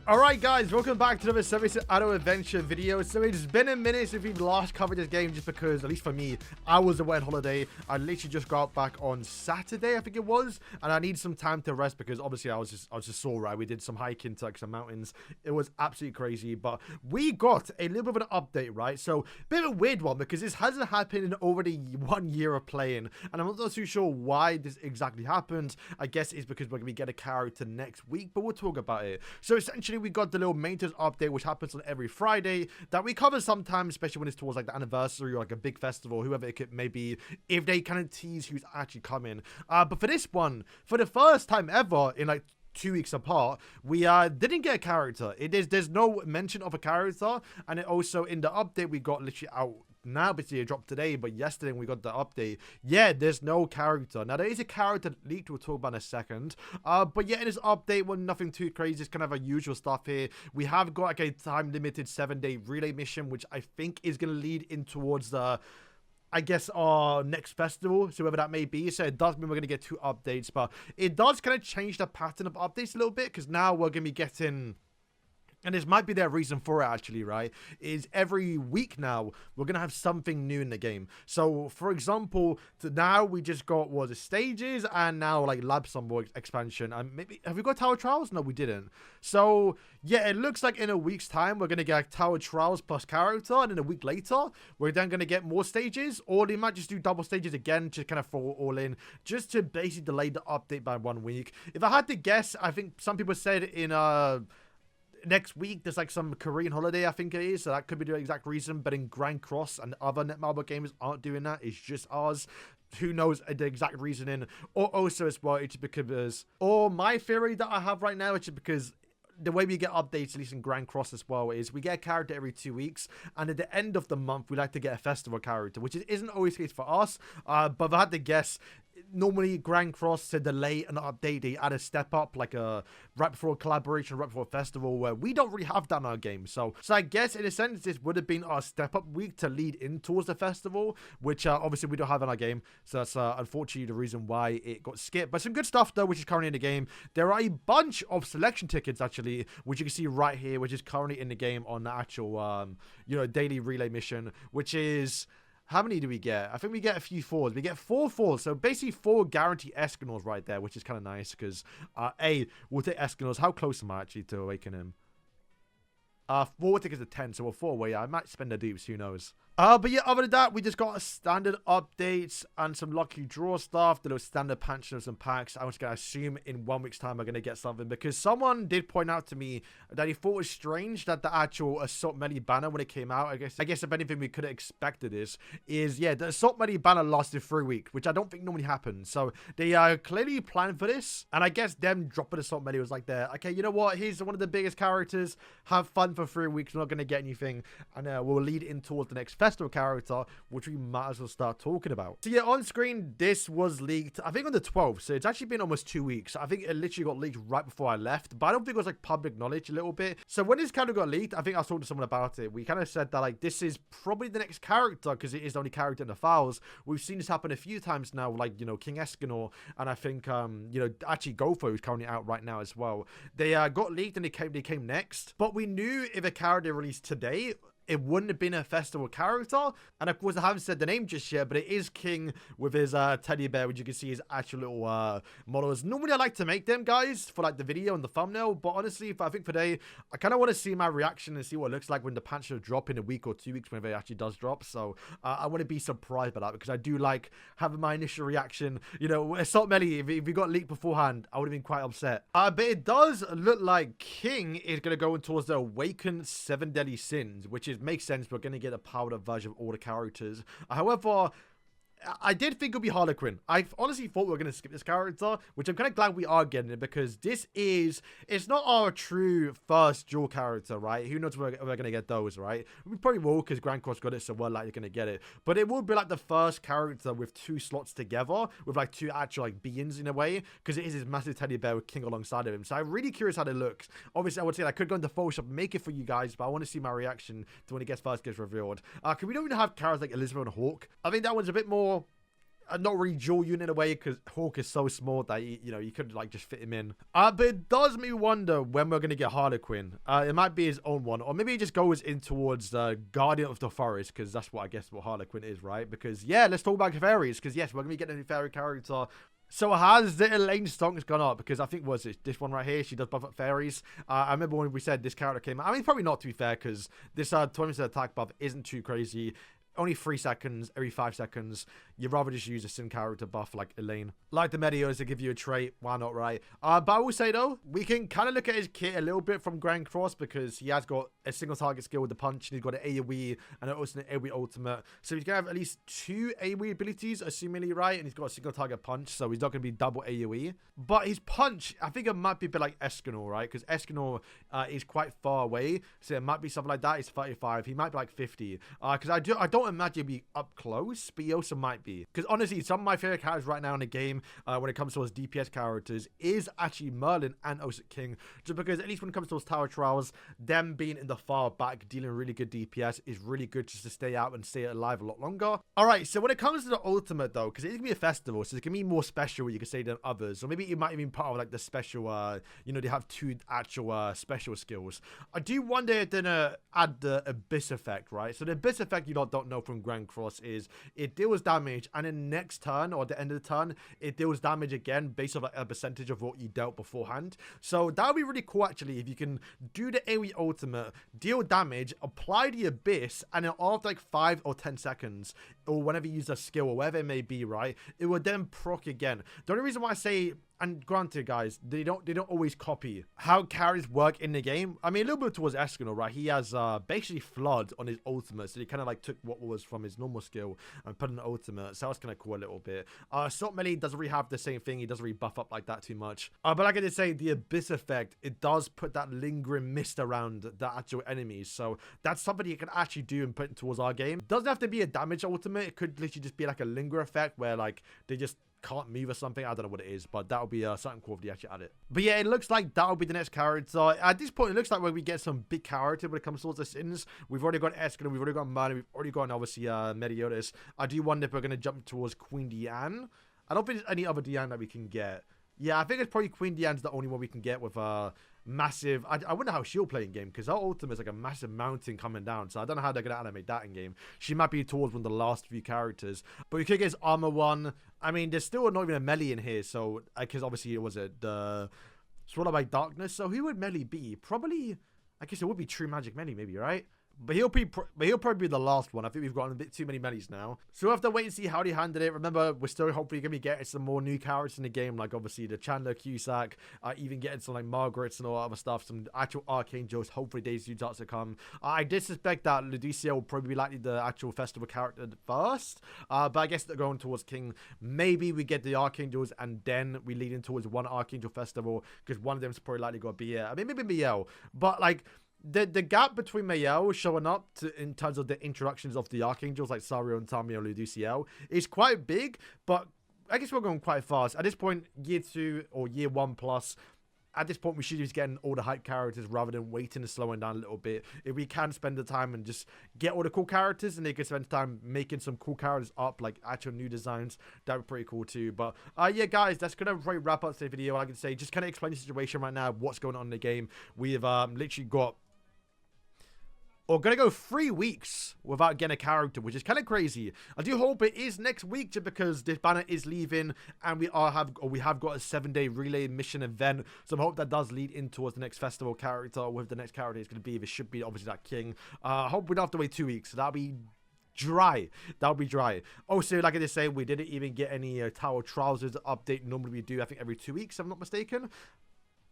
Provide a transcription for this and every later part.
Alright guys, welcome back to another Service Auto Adventure video. So it's been a minute since we've last covered this game just because, at least for me, I was away on holiday. I literally just got back on Saturday, I think it was, and I need some time to rest because obviously I was just sore, right? We did some hiking to like some mountains. It was absolutely crazy, but we got a little bit of an update, right? So bit of a weird one because this hasn't happened in already 1 year of playing, and I'm not too sure why this exactly happened. I guess it's because we're gonna get a character next week, but we'll talk about it. So essentially, we got the little maintenance update, which happens on every Friday, that we cover sometimes, especially when it's towards like the anniversary or like a big festival, whoever it could maybe, if they kind of tease who's actually coming. But for this one, for the first time ever in like 2 weeks apart, we didn't get a character. There's no mention of a character, and it also in the update we got literally out now, basically it dropped today, but yesterday when we got the update, yeah, there's no character. Now there is a character leaked, we'll talk about in a second, but yeah, in this update, well, nothing too crazy. It's kind of a usual stuff here. We have got like a time limited 7-day relay mission, which I think is going to lead in towards the, I guess, our next festival, so whatever that may be. So it does mean we're going to get 2 updates, but it does kind of change the pattern of updates a little bit, because now we're going to be getting, and this might be their reason for it actually, right, is every week now we're gonna have something new in the game. So for example, now we just got the stages, and now like lab summer expansion, and maybe have we got tower trials? No, we didn't. So yeah, it looks like in a week's time we're gonna get like, tower trials plus character, and then a week later we're then gonna get more stages, or they might just do double stages again to kind of throw it all in, just to basically delay the update by 1 week. If I had to guess, I think some people said in next week there's like some Korean holiday, I think it is, so that could be the exact reason. But in Grand Cross and other Netmarble games aren't doing that, it's just ours. Who knows the exact reasoning? Or also as well, it's because, or my theory that I have right now, it's just because the way we get updates, at least in Grand Cross as well, is we get a character every 2 weeks, and at the end of the month we like to get a festival character, which isn't always the case for us, but if I had to guess, normally Grand Cross to delay an update, they add a step up, like a right before a collaboration, right before a festival, where we don't really have that in our game. So I guess in a sense this would have been our step up week to lead in towards the festival, which obviously we don't have in our game. So that's unfortunately the reason why it got skipped. But some good stuff though, which is currently in the game. There are a bunch of selection tickets actually, which you can see right here, which is currently in the game on the actual daily relay mission, which is, how many do we get? I think we get a few 4s. We get 4 4s. So basically 4 guaranteed Escanors right there, which is kind of nice because, we'll take Escanors. How close am I actually to awaken him? 4 tickets at 10, so we're 4 away. I might spend the dupes, who knows. But yeah, other than that, we just got a standard updates and some lucky draw stuff, the little standard patches and packs. I was going to assume in 1 week's time I'm going to get something, because someone did point out to me that he thought it was strange that the actual Assault Melee banner, when it came out, I guess if anything we could have expected is yeah, the Assault Melee banner lasted 3 weeks, which I don't think normally happens. So they clearly planned for this, and I guess them dropping Assault Melee was like, okay, you know what, here's one of the biggest characters, have fun for 3 weeks, we're not going to get anything, and we'll lead in towards the next festival character, which we might as well start talking about. So yeah, on screen this was leaked I think on the 12th, so it's actually been almost 2 weeks. I think it literally got leaked right before I left, but I don't think it was like public knowledge a little bit. So when this kind of got leaked, I think I was talking to someone about it, we kind of said that like this is probably the next character because it is the only character in the files. We've seen this happen a few times now, like King Escanor, and I think actually Gopher, who's currently out right now as well. They got leaked and they came next, but we knew if a character released today, it wouldn't have been a festival character. And of course, I haven't said the name just yet, but it is King with his teddy bear, which you can see his actual little models. Normally, I like to make them, guys, for like the video and the thumbnail. But honestly, I think today, I kind of want to see my reaction and see what it looks like when the patch will drop in a week or 2 weeks, whenever it actually does drop. So I want to be surprised by that, because I do like having my initial reaction. Assault Melee, if we got leaked beforehand, I would have been quite upset. But it does look like King is going to go in towards the Awakened 7 Deadly Sins, which is makes sense. We're going to get a powered up version of all the characters. However, I did think it would be Harlequin. I honestly thought we were going to skip this character, which I'm kind of glad we are getting it, because it's not our true first dual character, right? Who knows where we're going to get those, right? We probably will, because Grand Cross got it, so we're likely going to get it. But it will be like the first character with 2 slots together, with like 2 actual like beings in a way, because it is his massive teddy bear with King alongside of him. So I'm really curious how it looks. Obviously, I would say I could go into Photoshop and make it for you guys, but I want to see my reaction to when it first gets revealed. Because we don't even have characters like Elizabeth and Hawk. I think that one's a bit more not really dual unit in a way because Hawk is so small that you could like just fit him in. But it does me wonder when we're gonna get Harlequin. It might be his own one, or maybe he just goes in towards Guardian of the Forest, because that's what I guess what Harlequin is, right? Because yeah, let's talk about fairies, because yes, we're gonna be getting a new fairy character. So has the Elaine stonks gone up? Because I think, was it this one right here? She does buff up fairies. I remember when we said this character came out. I mean, probably not, to be fair, because this 20% attack buff isn't too crazy. Only 3 seconds, every 5 seconds. You'd rather just use a sim character buff like Elaine. Like the Meteors to give you a trait. Why not, right? But I will say, though, we can kind of look at his kit a little bit from Grand Cross, because he has got a single target skill with the punch, and he's got an AoE and also an AoE ultimate. So he's going to have at least 2 AoE abilities, assumingly, right? And he's got a single target punch, so he's not going to be double AoE. But his punch, I think it might be a bit like Escanor, right? Because Escanor is quite far away, so it might be something like that. He's 35. He might be like 50. Because I don't imagine he'd be up close, but he also might be. Because honestly, some of my favorite characters right now in the game, when it comes to those DPS characters, is actually Merlin and Osset King. Just because at least when it comes to those Tower Trials, them being in the far back, dealing really good DPS is really good just to stay out and stay alive a lot longer. Alright, so when it comes to the ultimate though, because it's going to be a festival, so it's going to be more special, you could say, than others. Or maybe it might even be part of like the special, they have 2 actual special skills. I do wonder if they're going to add the Abyss effect, right? So the Abyss effect, you don't know from Grand Cross, is it deals damage, and then next turn or at the end of the turn it deals damage again based on like a percentage of what you dealt beforehand. So that would be really cool actually, if you can do the AoE ultimate, deal damage, apply the Abyss, and then after like 5 or 10 seconds or whenever you use a skill or whatever it may be, right, it would then proc again. The only reason why I say, and granted guys, they don't always copy how carries work in the game. I mean, a little bit towards Escanor, right? He has basically Flood on his ultimate, so he kind of like took what was from his normal skill and put in an ultimate, so that's kind of cool a little bit. Salt Melee doesn't really have the same thing. He doesn't really buff up like that too much. But like I did say, the Abyss effect, it does put that lingering mist around the actual enemies, so that's something you can actually do and put towards our game. It doesn't have to be a damage ultimate. It could literally just be like a linger effect where like they just can't move or something. I don't know what it is, but that would be something cool if they actually add it. But yeah, it looks like that will be the next character. At this point, it looks like when we get some big character when it comes towards the Sins. We've already got Escanor, we've already got Merlin, we've already got obviously Meliodas. I do wonder if we're going to jump towards Queen Diane. I don't think there's any other Diane that we can get. Yeah, I think it's probably Queen Diane's the only one we can get with massive. I wonder how she'll play in game, because her ultimate is like a massive mountain coming down, so I don't know how they're gonna animate that in game. She might be towards one of the last few characters, but we could get his armor one. I mean, there's still not even a melee in here, so because obviously it was the Swallowed by Darkness. So who would melee be? Probably, I guess it would be True Magic melee, maybe, right? But he'll probably be the last one. I think we've gotten a bit too many melees now. So we'll have to wait and see how he handled it. Remember, we're still hopefully going to be getting some more new characters in the game. Like, obviously, the Chandler Cusack. Even getting some, like, Margarets and all that other stuff. Some actual Archangels. Hopefully, days do start to come. I did suspect that Ludicia will probably be likely the actual festival character first. But I guess they're going towards King. Maybe we get the Archangels and then we lead in towards one Archangel festival. Because one of them's probably likely got to be I mean, maybe Miel. But, like, the gap between Mayel showing up in terms of the introductions of the Archangels like Sario and Tamio Luduciel is quite big, but I guess we're going quite fast. At this point, year 2 or year 1 plus, at this point we should be getting all the hype characters rather than waiting and slowing down a little bit. If we can spend the time and just get all the cool characters, and they can spend time making some cool characters up, like actual new designs, that would be pretty cool too. But yeah guys, that's gonna probably wrap up today's video. Like I can say, just kind of explain the situation right now, what's going on in the game. We've literally got, or gonna go 3 weeks without getting a character, which is kind of crazy. I do hope it is next week, just because this banner is leaving, and we have got a 7-day relay mission event. So I hope that does lead in towards the next festival character, with the next character is gonna be. It should be obviously that King. I hope we don't have to wait 2 weeks. So that'll be dry. That'll be dry. Also, like I just say, we didn't even get any Tower Trousers update. Normally we do, I think, every 2 weeks, if I'm not mistaken,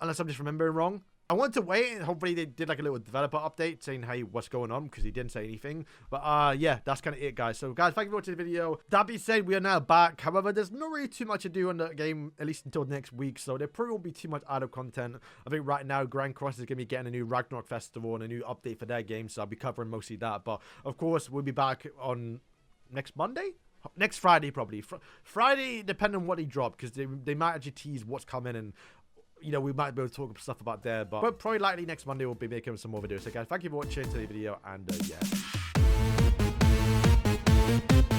unless I'm just remembering wrong. I want to wait, and hopefully they did like a little developer update saying, hey, what's going on, because he didn't say anything. But yeah, that's kind of it, guys. So guys, thank you for watching the video. That being said, we are now back. However, there's not really too much to do on the game, at least until next week, so there probably won't be too much out of content. I think right now Grand Cross is going to be getting a new Ragnarok festival and a new update for their game, so I'll be covering mostly that. But of course, we'll be back on next Monday? Next Friday, probably. Friday, depending on what they drop, because they might actually tease what's coming, and we might be able to talk stuff about there, but probably likely next Monday we'll be making some more videos. So guys, thank you for watching today's video, and yeah.